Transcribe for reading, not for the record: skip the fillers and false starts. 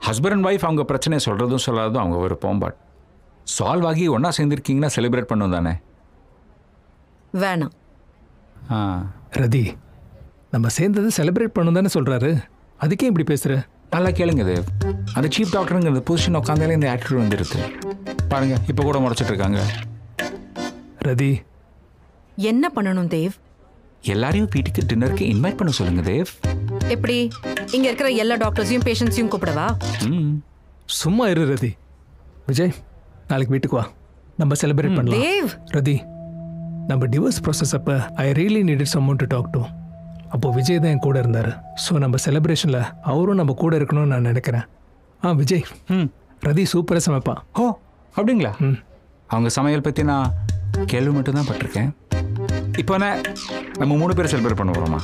Husband and wife அவங்க பிரச்சனையை சொல்கிறதும் சொல்லாததும் அவங்க விருப்பம். பட் சால்வ் ஆகி ஒன்றா சேர்ந்துருக்கீங்கன்னா செலிப்ரேட் பண்ணும் தானே? வேணாம். ரதி, நம்ம சேர்ந்தது செலிப்ரேட் பண்ணணும் தானே சொல்கிறாரு, அதுக்கே இப்படி பேசுகிற? நல்லா கேளுங்க தேவ். அந்த சீஃப் டாக்டருங்கிற பொசிஷன் உட்காந்தாலே இந்த ஆட்டிடியூட் வந்துடுது பாருங்க. இப்போ கூட முறைச்சிட்டு இருக்காங்க. ரதி, என்ன பண்ணணும் தேவ்? எல்லாரையும் வீட்டுக்கு டின்னருக்கு இன்வைட் பண்ண சொல்லுங்க தேவ். எப்படி? இங்க இருக்கிற எல்லா டாக்டர்ஸையும் பேஷண்ட்ஸையும் கூப்பிடவா? சும்மா இரு ரதி. விஜய், நாளைக்கு வீட்டுக்கு வா, நம்ம செலிப்ரேட் பண்ணலாம். தேவ், ரதி, நம்ம டிவோர்ஸ் ப்ராசஸ் அப்போ I really needed someone to talk to. அப்போது விஜய் தான் என் கூட இருந்தார். ஸோ நம்ம செலிப்ரேஷனில் அவரும் நம்ம கூட இருக்கணும்னு நான் நினைக்கிறேன். விஜய், ரதி சூப்பராக சமைப்பா. ஓ அப்படிங்களா? அவங்க சமையல் பற்றி நான் கேள்வி மட்டும் தான் பட்டிருக்கேன். இப்போ நம்ம 3 பேர் செலிப்ரேட் பண்ண போகிறோமா?